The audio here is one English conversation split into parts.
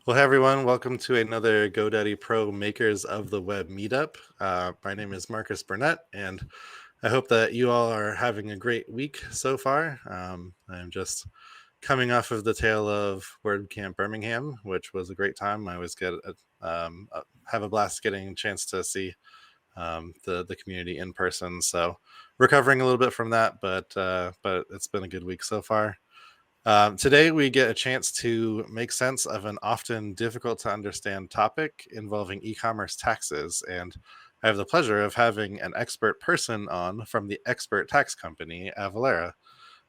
Well, hey everyone, welcome to another GoDaddy Pro Makers of the Web meetup. My name is Marcus Burnett, and I hope that you all are having a great week so far. I'm just coming off of the tail of WordCamp Birmingham, which was a great time. I always have a blast getting a chance to see the community in person. So recovering a little bit from that, but it's been a good week so far. Today, we get a chance to make sense of an often difficult to understand topic involving e-commerce taxes. And I have the pleasure of having an expert person on from the expert tax company, Avalara,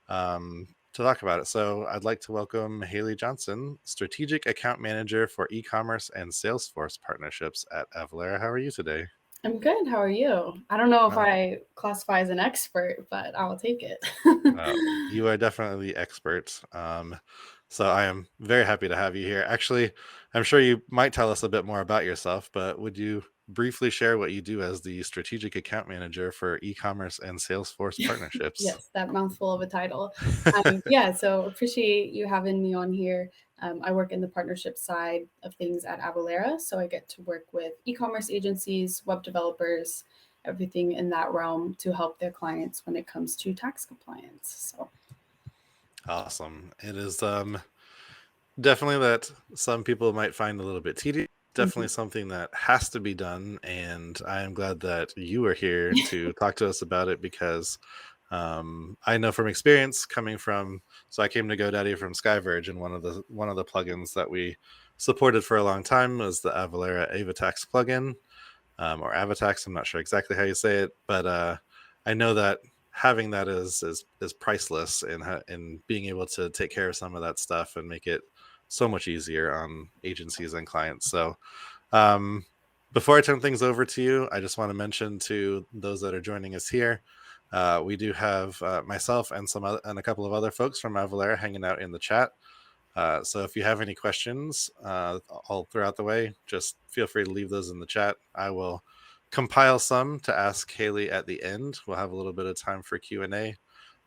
to talk about it. So I'd like to welcome Haley Johnson, Strategic Account Manager for e-commerce and Salesforce partnerships at Avalara. How are you today? I'm good. How are you? I don't know if I classify as an expert, but I will take it. You are definitely the expert. So I am very happy to have you here. Actually, I'm sure you might tell us a bit more about yourself, but would you briefly share what you do as the strategic account manager for e-commerce and Salesforce partnerships? Yes, that mouthful of a title. So appreciate you having me on here. I work in the partnership side of things at Avalara, so I get to work with e-commerce agencies, web developers, everything in that realm to help their clients when it comes to tax compliance. So awesome. It is definitely that some people might find a little bit tedious. Definitely something that has to be done, and I am glad that you are here to talk to us about it because I know from experience coming from, so I came to GoDaddy from Skyverge, and one of the plugins that we supported for a long time was the Avalara AvaTax plugin, or AvaTax. I'm not sure exactly how you say it, but I know that having that is priceless in being able to take care of some of that stuff and make it so much easier on agencies and clients. So before I turn things over to you, I just want to mention to those that are joining us here, we do have myself and a couple of other folks from Avalara hanging out in the chat. So if you have any questions all throughout the way, just feel free to leave those in the chat. I will compile some to ask Haley at the end. We'll have a little bit of time for Q&A.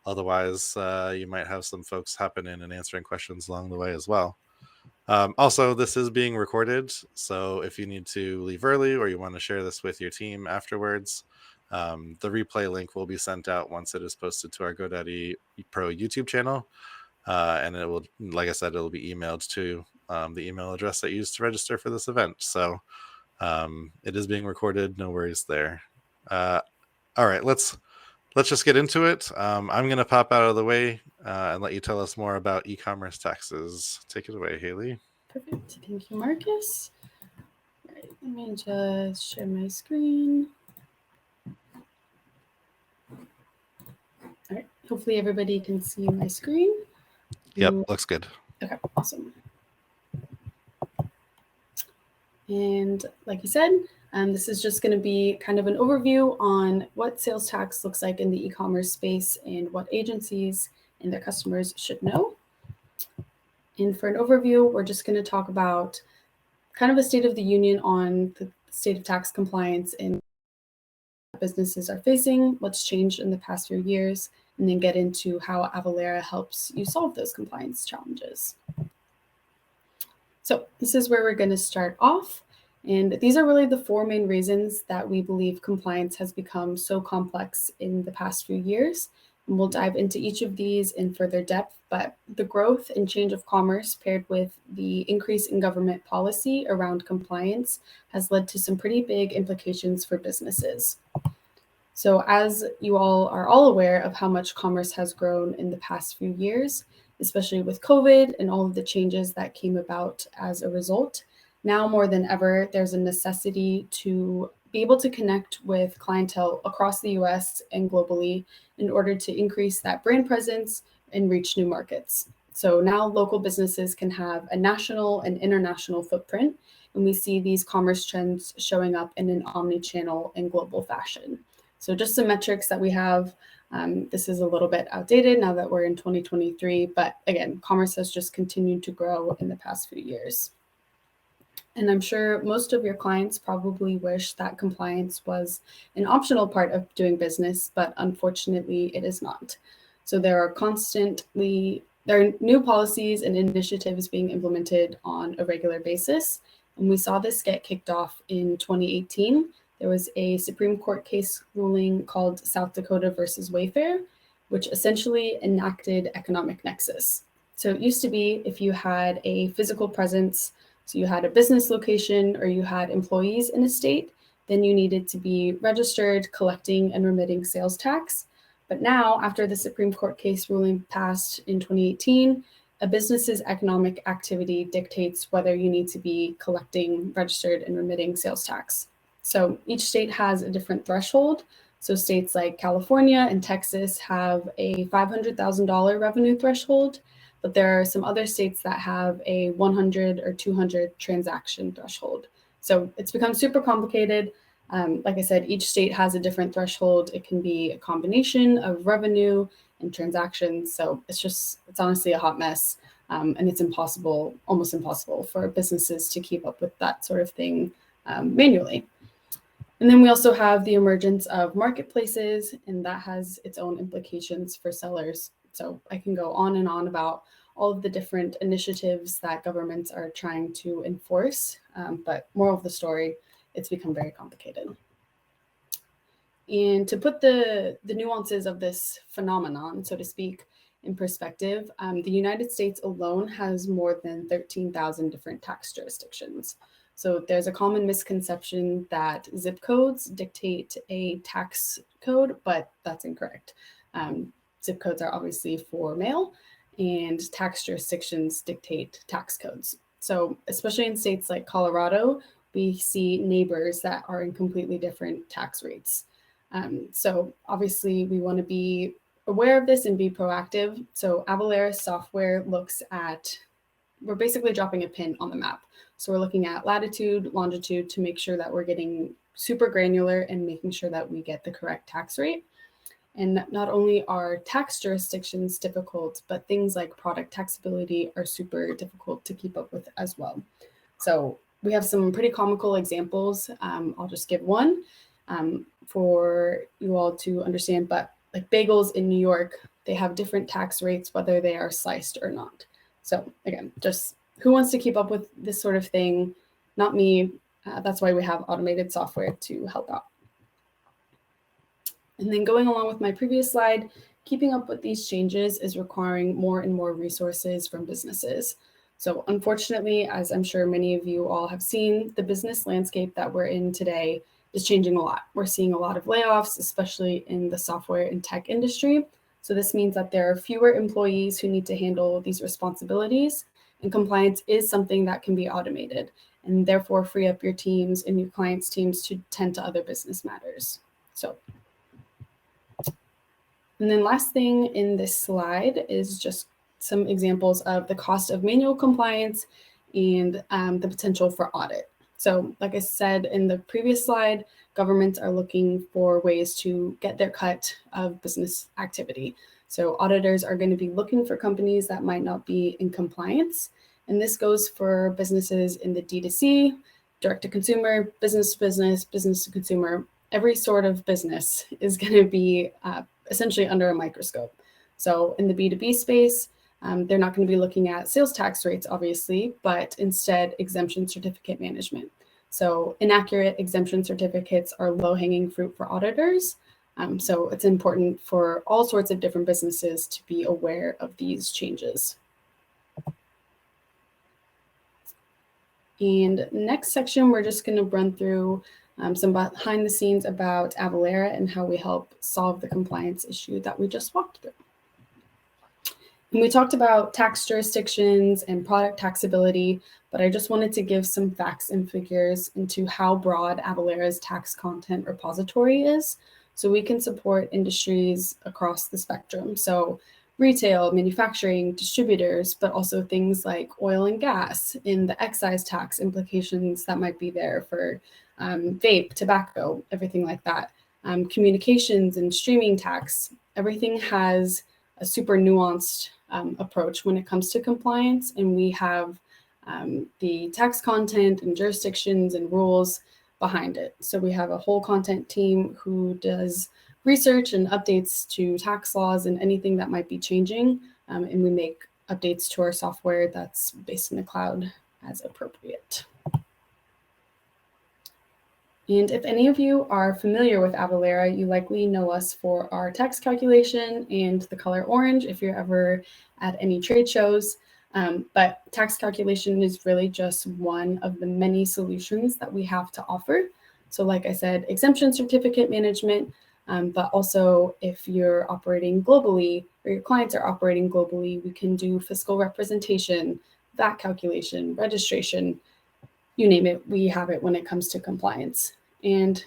Otherwise, you might have some folks hopping in and answering questions along the way as well. Also, this is being recorded, so if you need to leave early or you want to share this with your team afterwards, the replay link will be sent out once it is posted to our GoDaddy Pro YouTube channel, and it will, like I said, it'll be emailed to the email address that you used to register for this event. So it is being recorded, no worries there. All right, let's just get into it. I'm going to pop out of the way and let you tell us more about e-commerce taxes. Take it away, Haley. Perfect. Thank you, Marcus. All right, let me just share my screen. All right, hopefully everybody can see my screen. Yep, looks good. Okay, awesome. And like you said, this is just going to be kind of an overview on what sales tax looks like in the e-commerce space and what agencies and their customers should know. And for an overview, we're just going to talk about kind of a state of the union on the state of tax compliance and businesses are facing, what's changed in the past few years, and then get into how Avalara helps you solve those compliance challenges. So this is where we're going to start off. And these are really the four main reasons that we believe compliance has become so complex in the past few years. And we'll dive into each of these in further depth, but the growth and change of commerce paired with the increase in government policy around compliance has led to some pretty big implications for businesses. So as you all are aware of how much commerce has grown in the past few years, especially with COVID and all of the changes that came about as a result, now more than ever, there's a necessity to be able to connect with clientele across the US and globally in order to increase that brand presence and reach new markets. So now local businesses can have a national and international footprint, and we see these commerce trends showing up in an omni-channel and global fashion. So just some metrics that we have. This is a little bit outdated now that we're in 2023, but again, commerce has just continued to grow in the past few years. And I'm sure most of your clients probably wish that compliance was an optional part of doing business, but unfortunately it is not. So there are constantly there are new policies and initiatives being implemented on a regular basis. And we saw this get kicked off in 2018. There was a Supreme Court case ruling called South Dakota versus Wayfair, which essentially enacted economic nexus. So it used to be if you had a physical presence, so you had a business location or you had employees in a state, then you needed to be registered, collecting and remitting sales tax. But now, after the Supreme Court case ruling passed in 2018, a business's economic activity dictates whether you need to be collecting, registered, and remitting sales tax. So each state has a different threshold. So states like California and Texas have a $500,000 revenue threshold, but there are some other states that have a 100 or 200 transaction threshold. So it's become super complicated. Like I said, each state has a different threshold. It can be a combination of revenue and transactions. So it's honestly a hot mess. And it's almost impossible for businesses to keep up with that sort of thing manually. And then we also have the emergence of marketplaces, and that has its own implications for sellers. So I can go on and on about all of the different initiatives that governments are trying to enforce. But moral of the story, it's become very complicated. And to put the nuances of this phenomenon, so to speak, in perspective, the United States alone has more than 13,000 different tax jurisdictions. So there's a common misconception that zip codes dictate a tax code, but that's incorrect. Zip codes are obviously for mail, and tax jurisdictions dictate tax codes. So especially in states like Colorado, we see neighbors that are in completely different tax rates. So obviously we want to be aware of this and be proactive. So Avalara software we're basically dropping a pin on the map. So we're looking at latitude, longitude to make sure that we're getting super granular and making sure that we get the correct tax rate. And not only are tax jurisdictions difficult, but things like product taxability are super difficult to keep up with as well. So we have some pretty comical examples. I'll just give one for you all to understand, but like bagels in New York, they have different tax rates, whether they are sliced or not. So again, just who wants to keep up with this sort of thing? Not me. That's why we have automated software to help out. And then going along with my previous slide, keeping up with these changes is requiring more and more resources from businesses. So unfortunately, as I'm sure many of you all have seen, the business landscape that we're in today is changing a lot. We're seeing a lot of layoffs, especially in the software and tech industry. So this means that there are fewer employees who need to handle these responsibilities, and compliance is something that can be automated and therefore free up your teams and your clients' teams to tend to other business matters. And then last thing in this slide is just some examples of the cost of manual compliance and the potential for audit. So like I said in the previous slide, governments are looking for ways to get their cut of business activity. So auditors are going to be looking for companies that might not be in compliance. And this goes for businesses in the D2C, direct to consumer, business to business, business to consumer. Every sort of business is going to be essentially under a microscope. So in the B2B space, they're not going to be looking at sales tax rates, obviously, but instead exemption certificate management. So inaccurate exemption certificates are low-hanging fruit for auditors. So it's important for all sorts of different businesses to be aware of these changes. And next section, we're just going to run through some behind the scenes about Avalara and how we help solve the compliance issue that we just walked through. And we talked about tax jurisdictions and product taxability, but I just wanted to give some facts and figures into how broad Avalara's tax content repository is, so we can support industries across the spectrum. So retail, manufacturing, distributors, but also things like oil and gas in the excise tax implications that might be there for vape, tobacco, everything like that. Communications and streaming tax, everything has a super nuanced approach when it comes to compliance. And we have the tax content and jurisdictions and rules behind it. So we have a whole content team who does research and updates to tax laws and anything that might be changing. And we make updates to our software that's based in the cloud as appropriate. And if any of you are familiar with Avalara, you likely know us for our tax calculation and the color orange if you're ever at any trade shows. But tax calculation is really just one of the many solutions that we have to offer. So like I said, exemption certificate management, but also if you're operating globally or your clients are operating globally, we can do fiscal representation, VAT calculation, registration, you name it, we have it when it comes to compliance. And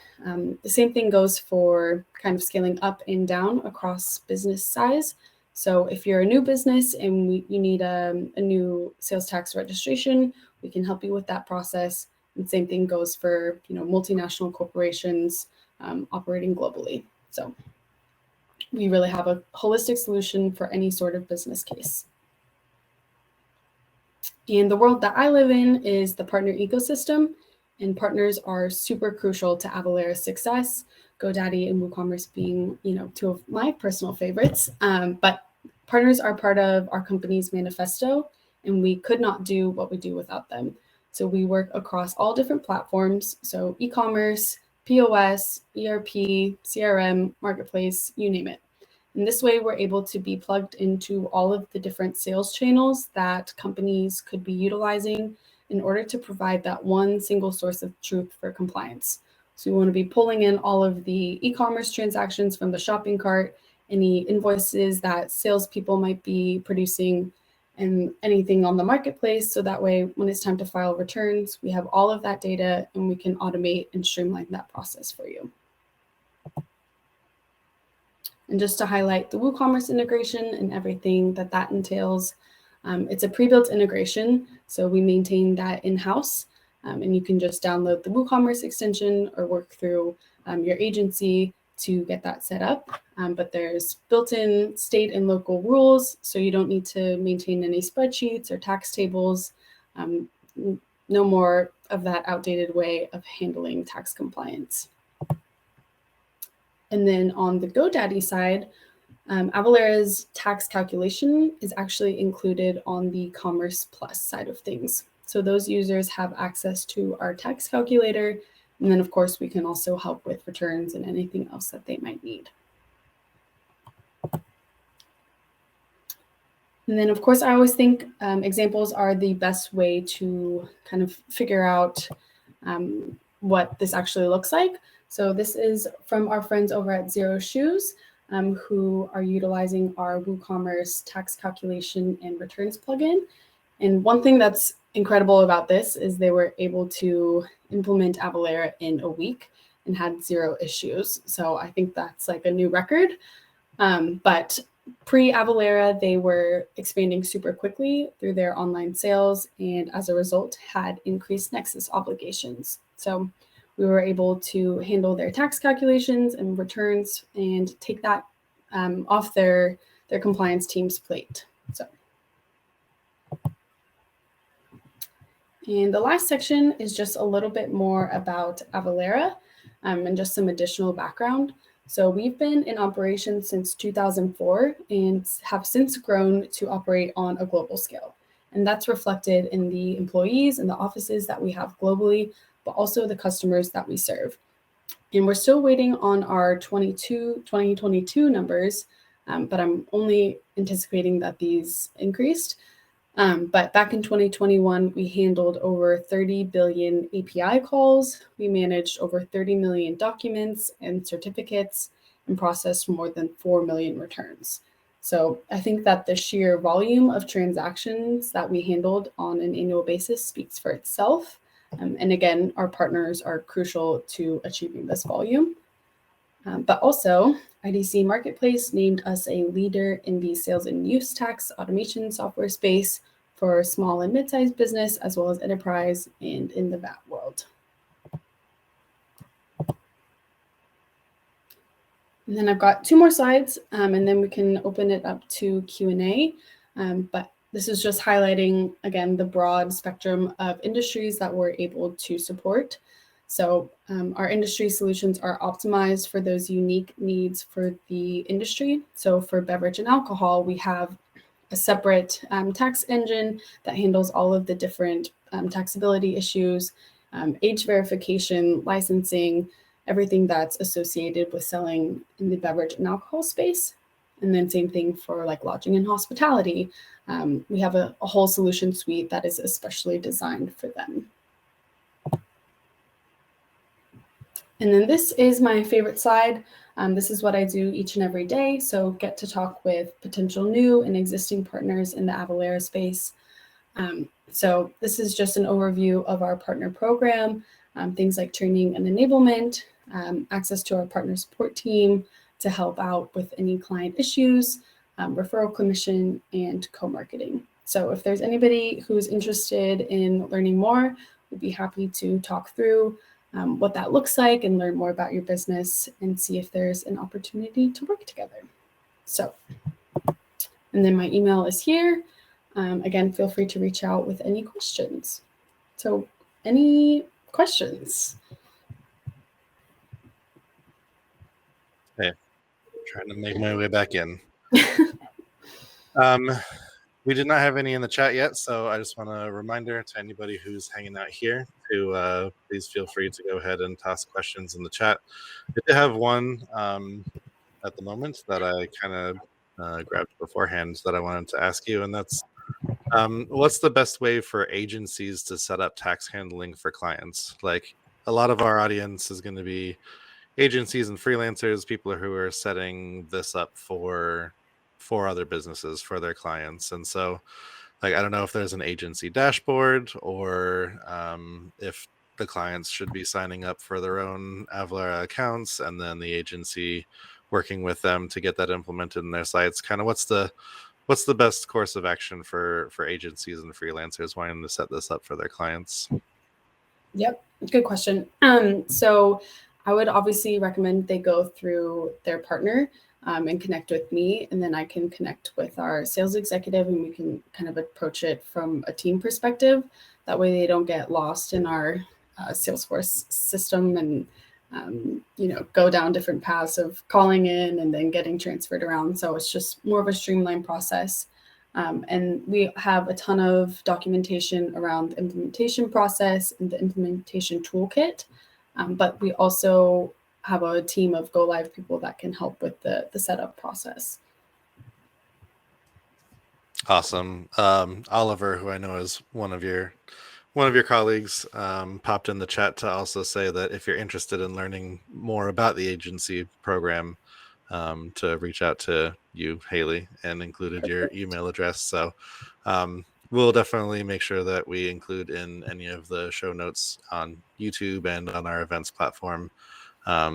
the same thing goes for kind of scaling up and down across business size. So if you're a new business and you need a new sales tax registration, we can help you with that process. And same thing goes for multinational corporations operating globally. So we really have a holistic solution for any sort of business case. And the world that I live in is the partner ecosystem, and partners are super crucial to Avalara's success. GoDaddy and WooCommerce being, two of my personal favorites. But partners are part of our company's manifesto, and we could not do what we do without them. So we work across all different platforms. So e-commerce, POS, ERP, CRM, marketplace, you name it. And this way, we're able to be plugged into all of the different sales channels that companies could be utilizing in order to provide that one single source of truth for compliance. So we want to be pulling in all of the e-commerce transactions from the shopping cart, any invoices that salespeople might be producing, and anything on the marketplace. So that way, when it's time to file returns, we have all of that data and we can automate and streamline that process for you. And just to highlight the WooCommerce integration and everything that entails, it's a pre-built integration. So we maintain that in-house, and you can just download the WooCommerce extension or work through your agency to get that set up. But there's built-in state and local rules, so you don't need to maintain any spreadsheets or tax tables. No more of that outdated way of handling tax compliance. And then on the GoDaddy side, Avalara's tax calculation is actually included on the Commerce Plus side of things. So those users have access to our tax calculator. And then, of course, we can also help with returns and anything else that they might need. And then, of course, I always think examples are the best way to kind of figure out what this actually looks like. So this is from our friends over at Zero Shoes, who are utilizing our WooCommerce tax calculation and returns plugin. And one thing that's incredible about this is they were able to implement Avalara in a week and had 0 issues. So I think that's like a new record. But pre-Avalara, they were expanding super quickly through their online sales, and as a result had increased nexus obligations. So we were able to handle their tax calculations and returns and take that off their compliance team's plate. And the last section is just a little bit more about Avalara and just some additional background. So we've been in operation since 2004 and have since grown to operate on a global scale. And that's reflected in the employees and the offices that we have globally, but also the customers that we serve. And we're still waiting on our 2022 numbers, but I'm only anticipating that these increased. But back in 2021, we handled over 30 billion API calls. We managed over 30 million documents and certificates and processed more than 4 million returns. So I think that the sheer volume of transactions that we handled on an annual basis speaks for itself. And again, our partners are crucial to achieving this volume. But also, IDC Marketplace named us a leader in the sales and use tax automation software space for small and mid-sized business, as well as enterprise and in the VAT world. And then I've got 2 more slides, and then we can open it up to Q&A. But this is just highlighting, again, the broad spectrum of industries that we're able to support. So our industry solutions are optimized for those unique needs for the industry. So for beverage and alcohol, we have a separate tax engine that handles all of the different taxability issues, age verification, licensing, everything that's associated with selling in the beverage and alcohol space. And then same thing for like lodging and hospitality. We have a whole solution suite that is especially designed for them. And then this is my favorite slide. This is what I do each and every day. So get to talk with potential new and existing partners in the Avalara space. So this is just an overview of our partner program, things like training and enablement, access to our partner support team to help out with any client issues, referral commission, and co-marketing. So if there's anybody who's interested in learning more, we'd be happy to talk through what that looks like and learn more about your business and see if there's an opportunity to work together. So, and then my email is here. Again, feel free to reach out with any questions. So any questions? Hey, trying to make my way back in. We did not have any in the chat yet, so I just want a reminder to anybody who's hanging out here to please feel free to go ahead and toss questions in the chat. I did have one at the moment that I kind of grabbed beforehand that I wanted to ask you, and that's what's the best way for agencies to set up tax handling for clients? Like, a lot of our audience is going to be agencies and freelancers, people who are setting this up for other businesses, for their clients. And so, like, I don't know if there's an agency dashboard or if the clients should be signing up for their own Avalara accounts and then the agency working with them to get that implemented in their sites. Kind of what's the best course of action for agencies and freelancers wanting to set this up for their clients? Yep, good question. So I would obviously recommend they go through their partner and connect with me, and then I can connect with our sales executive and we can kind of approach it from a team perspective. That way they don't get lost in our Salesforce system and go down different paths of calling in and then getting transferred around. So it's just more of a streamlined process. And we have a ton of documentation around the implementation process and the implementation toolkit. But we also have a team of go live people that can help with the setup process. Awesome. Oliver, who I know is one of your colleagues, popped in the chat to also say that if you're interested in learning more about the agency program, to reach out to you, Haley, and included your email address. So we'll definitely make sure that we include in any of the show notes on YouTube and on our events platform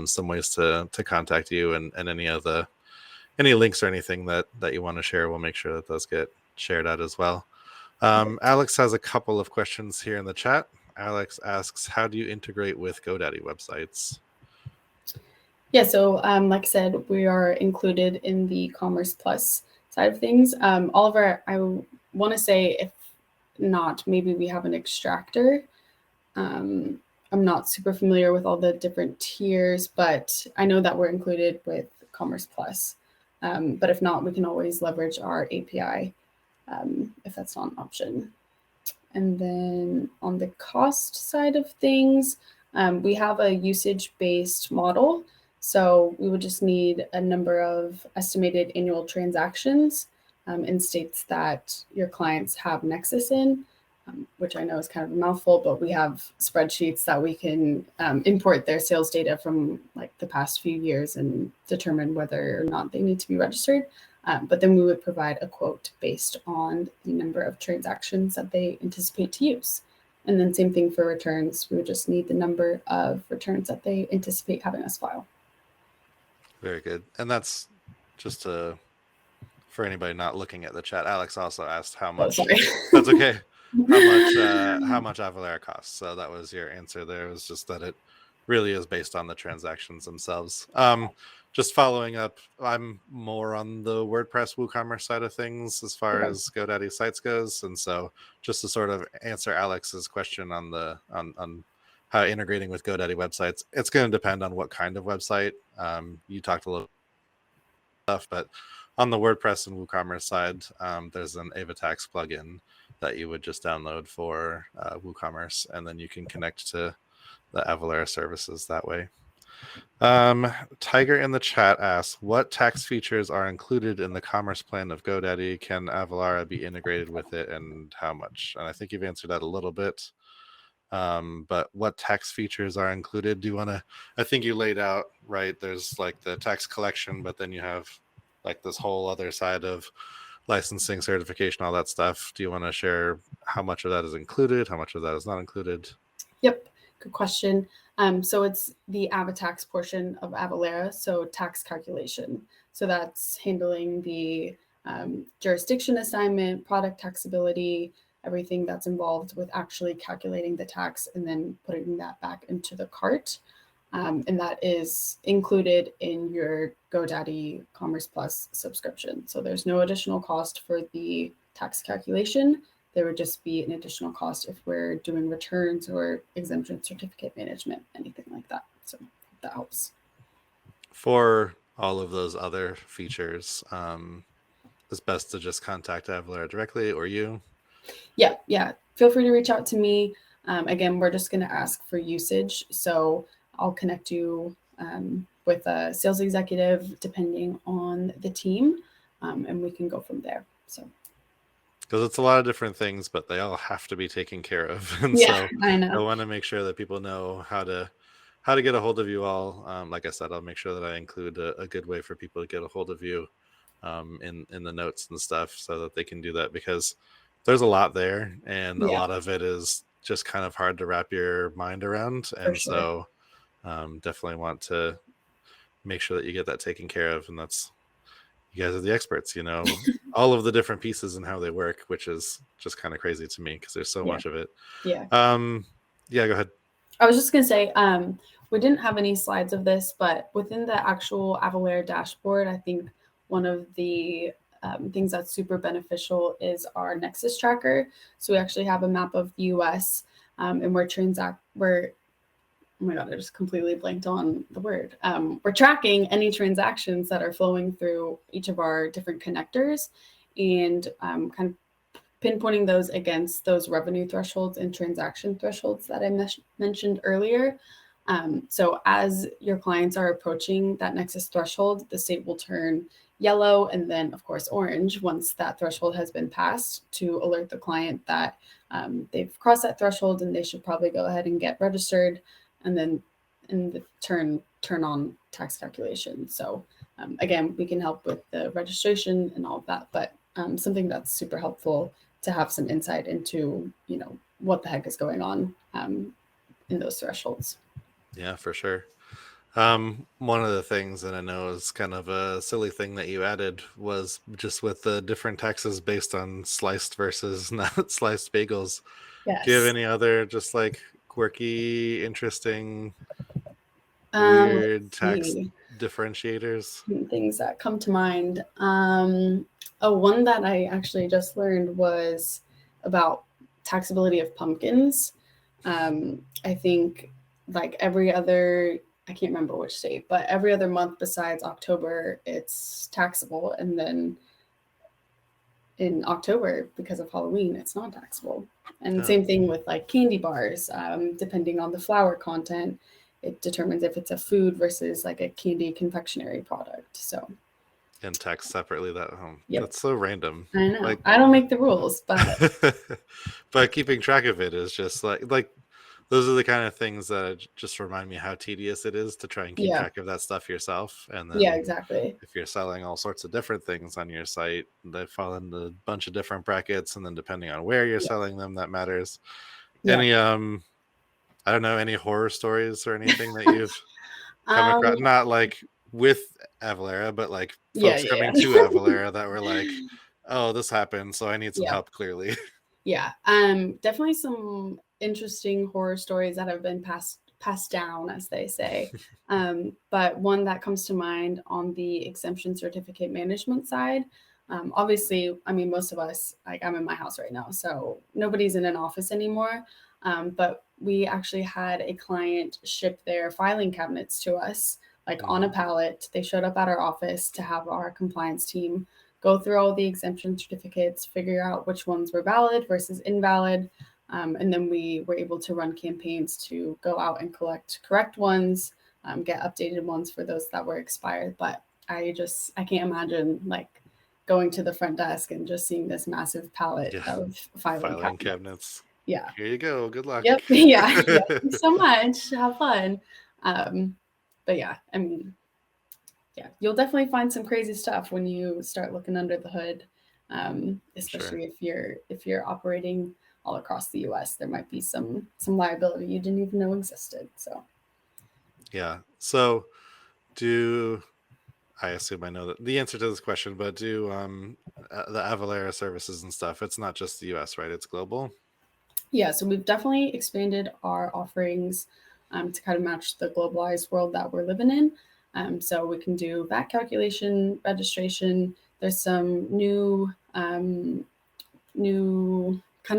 some ways to contact you, and any links or anything that you want to share. We'll make sure that those get shared out as well. Alex has a couple of questions here in the chat. Alex asks, how do you integrate with GoDaddy websites? Yeah, so like I said, we are included in the Commerce Plus side of things. Oliver, I want to say, if not, maybe we have an extractor. I'm not super familiar with all the different tiers, but I know that we're included with Commerce Plus. But if not, we can always leverage our API if that's not an option. And then on the cost side of things, we have a usage-based model. So we would just need a number of estimated annual transactions in states that your clients have Nexus in, which I know is kind of a mouthful, but we have spreadsheets that we can import their sales data from like the past few years and determine whether or not they need to be registered. But then we would provide a quote based on the number of transactions that they anticipate to use. And then same thing for returns. We would just need the number of returns that they anticipate having us file. Very good. And that's just for anybody not looking at the chat. Alex also asked how much. Oh, sorry. That's okay. How much Avalara costs. So that was your answer there. It was just that it really is based on the transactions themselves. Just following up, I'm more on the WordPress WooCommerce side of things as far as GoDaddy sites goes. And so just to sort of answer Alex's question on how integrating with GoDaddy websites, it's going to depend on what kind of website. You talked a little stuff, but on the WordPress and WooCommerce side, there's an AvaTax plugin that you would just download for WooCommerce, and then you can connect to the Avalara services that way. Tiger in the chat asks, what tax features are included in the commerce plan of GoDaddy? Can Avalara be integrated with it, and how much? And I think you've answered that a little bit. But what tax features are included? Do you want to, I think you laid out, right? There's like the tax collection, but then you have like this whole other side of licensing, certification, all that stuff. Do you want to share how much of that is included? How much of that is not included? Yep, good question. So it's the AvaTax portion of Avalara, so tax calculation. So that's handling the jurisdiction assignment, product taxability, everything that's involved with actually calculating the tax and then putting that back into the cart. And that is included in your GoDaddy Commerce Plus subscription. So there's no additional cost for the tax calculation. There would just be an additional cost if we're doing returns or exemption certificate management, anything like that. So that helps. For all of those other features, it's best to just contact Avalara directly, or you. Yeah. Feel free to reach out to me. Again, we're just going to ask for usage. So I'll connect you with a sales executive depending on the team, and we can go from there. So. Because it's a lot of different things, but they all have to be taken care of. And yeah, so I know. I want to make sure that people know how to get a hold of you all. Like I said, I'll make sure that I include a good way for people to get a hold of you in the notes and stuff, so that they can do that, because there's a lot there, and a lot of it is just kind of hard to wrap your mind around. And so definitely want to make sure that you get that taken care of. And that's, you guys are the experts, all of the different pieces and how they work, which is just kind of crazy to me because there's so much of it. Yeah, go ahead. I was just going to say, we didn't have any slides of this, but within the actual Avalara dashboard, I think one of the things that's super beneficial is our nexus tracker. So we actually have a map of the US, and oh my God, I just completely blanked on the word. We're tracking any transactions that are flowing through each of our different connectors, and kind of pinpointing those against those revenue thresholds and transaction thresholds that I mentioned earlier. So as your clients are approaching that nexus threshold, the state will turn yellow and then, of course, orange once that threshold has been passed, to alert the client that they've crossed that threshold and they should probably go ahead and get registered, and then turn on tax calculation. So again, we can help with the registration and all of that, but something that's super helpful to have some insight into, what the heck is going on in those thresholds. Yeah, for sure. One of the things that I know is kind of a silly thing that you added was just with the different taxes based on sliced versus not sliced bagels. Yes. Do you have any other just like quirky, interesting, weird tax differentiators? Things that come to mind. One that I actually just learned was about taxability of pumpkins. I think like every other, I can't remember which state, but every other month besides October, it's taxable. And then in October, because of Halloween, it's not taxable. And same thing with like candy bars, depending on the flour content, it determines if it's a food versus like a candy confectionery product. So. And tax separately. That's so random. I know. Like, I don't make the rules, but but keeping track of it is just like those are the kind of things that just remind me how tedious it is to try and keep track of that stuff yourself. And then exactly. If you're selling all sorts of different things on your site, they fall into a bunch of different brackets, and then depending on where you're selling them, that matters. Any I don't know, any horror stories or anything that you've come across? Not like with Avalara, but like folks coming to Avalara that were like, oh, this happened, so I need some help, clearly. Definitely some interesting horror stories that have been passed down, as they say. But one that comes to mind on the exemption certificate management side, obviously, I mean, most of us, like I'm in my house right now, so nobody's in an office anymore. But we actually had a client ship their filing cabinets to us, like on a pallet. They showed up at our office to have our compliance team go through all the exemption certificates, figure out which ones were valid versus invalid. And then we were able to run campaigns to go out and collect correct ones, get updated ones for those that were expired. But I can't imagine like going to the front desk and just seeing this massive pallet of filing cabinets. Yeah. Here you go. Good luck. Yep. Yeah. Thank you so much. Have fun. But yeah, I mean, yeah, you'll definitely find some crazy stuff when you start looking under the hood, especially if you're operating all across the U.S. There might be some liability you didn't even know existed. So yeah. So I assume I know the answer to this question, but do the Avalara services and stuff, it's not just the U.S., right? It's global? Yeah, so we've definitely expanded our offerings to kind of match the globalized world that we're living in. So we can do VAT calculation, registration. There's some new kind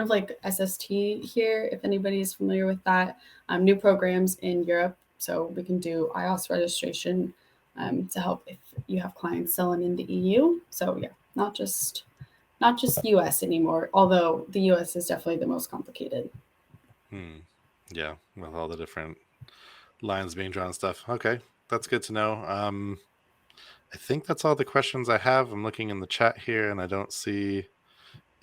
of like SST here, if anybody is familiar with that. New programs in Europe, so we can do IOS registration to help if you have clients selling in the EU. So yeah, not just US anymore, although the US is definitely the most complicated. Yeah, with all the different lines being drawn and stuff. Okay, that's good to know. I think that's all the questions I have. I'm looking in the chat here and I don't see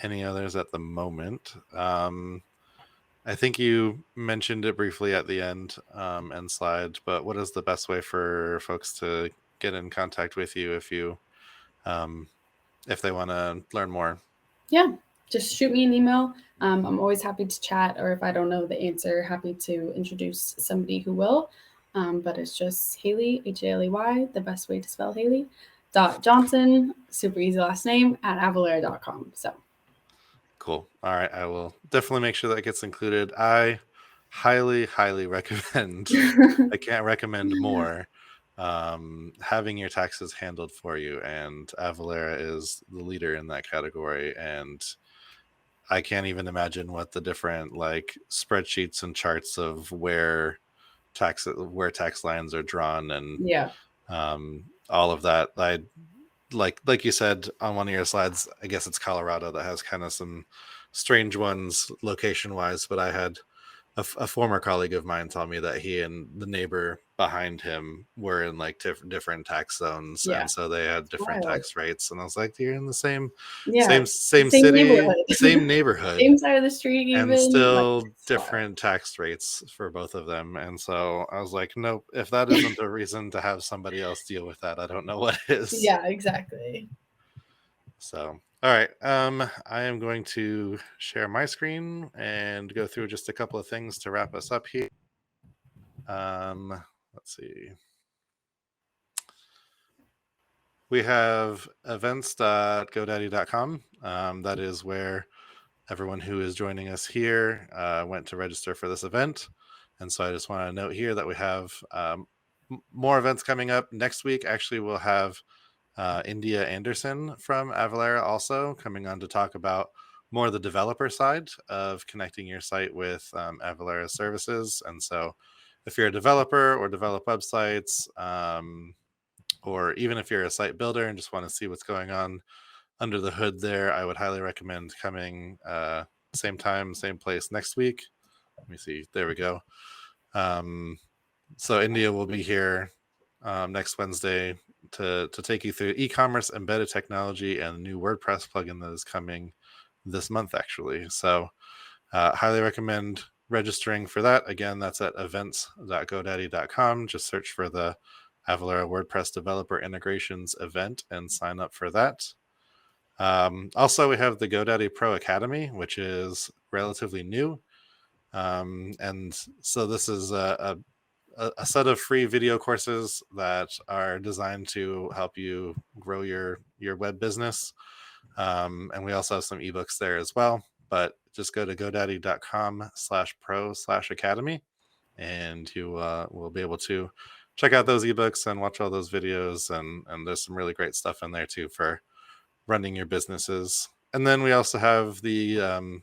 any others at the moment. I think you mentioned it briefly at the end and slide, but what is the best way for folks to get in contact with you if they want to learn more? Yeah, just shoot me an email. I'm always happy to chat, or if I don't know the answer, happy to introduce somebody who will. But it's just Haley, Haley, the best way to spell Haley, .Johnson, super easy last name, at avalara.com. So cool. All right, I will definitely make sure that gets included. I highly recommend I can't recommend more having your taxes handled for you, and Avalara is the leader in that category. And I can't even imagine what the different like spreadsheets and charts of where tax lines are drawn and yeah, all of that. I like you said on one of your slides, I guess it's Colorado that has kind of some strange ones location wise, but I had a former colleague of mine tell me that he and the neighbor behind him were in like different tax zones, and so they had different tax rates. And I was like, you're in the same city, neighborhood. same neighborhood, same side of the street, even, and still different tax rates for both of them. And so I was like, nope, if that isn't a reason to have somebody else deal with that, I don't know what is. Yeah, exactly. So all right, I am going to share my screen and go through just a couple of things to wrap us up here. Let's see. We have events.godaddy.com. That is where everyone who is joining us here went to register for this event. And so I just want to note here that we have more events coming up. Next week, actually, we'll have India Anderson from Avalara also coming on to talk about more the developer side of connecting your site with Avalara services. And so if you're a developer or develop websites, or even if you're a site builder and just want to see what's going on under the hood there, I would highly recommend coming same time, same place next week. Let me see. There we go. So India will be here next Wednesday to take you through e-commerce, embedded technology, and the new WordPress plugin that is coming this month, actually. So highly recommend registering for that. Again, that's at events.godaddy.com. Just search for the Avalara WordPress Developer Integrations event and sign up for that. Also, we have the GoDaddy Pro Academy, which is relatively new. And so this is a set of free video courses that are designed to help you grow your web business. And we also have some ebooks there as well, but just go to godaddy.com/pro/academy and you will be able to check out those ebooks and watch all those videos. And there's some really great stuff in there too for running your businesses. And then we also have the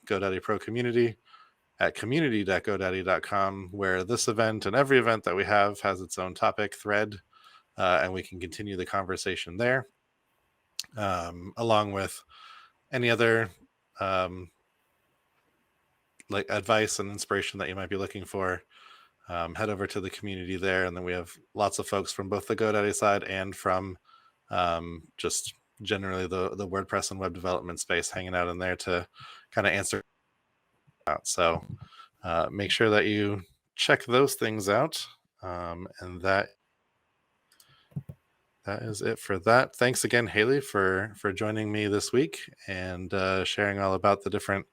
GoDaddy Pro community at community.godaddy.com, where this event and every event that we have has its own topic thread and we can continue the conversation there, along with any other like advice and inspiration that you might be looking for. Head over to the community there, and then we have lots of folks from both the GoDaddy side and from just generally the WordPress and web development space hanging out in there to kind of answer out. So make sure that you check those things out, and that is it for that. Thanks again, Haley, for joining me this week and sharing all about the different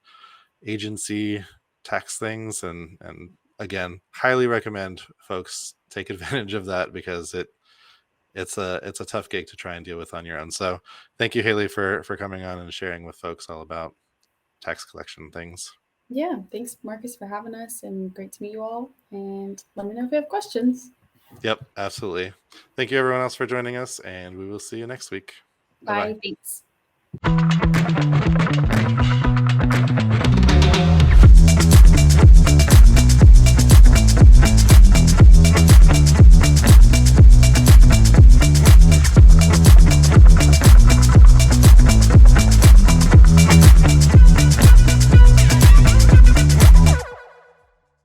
agency tax things, and again, highly recommend folks take advantage of that, because it's a tough gig to try and deal with on your own. So thank you, Haley, for coming on and sharing with folks all about tax collection things. Yeah, thanks, Marcus, for having us, and great to meet you all. And let me know if you have questions. Yep, absolutely. Thank you, everyone else, for joining us, and we will see you next week. Bye. Thanks.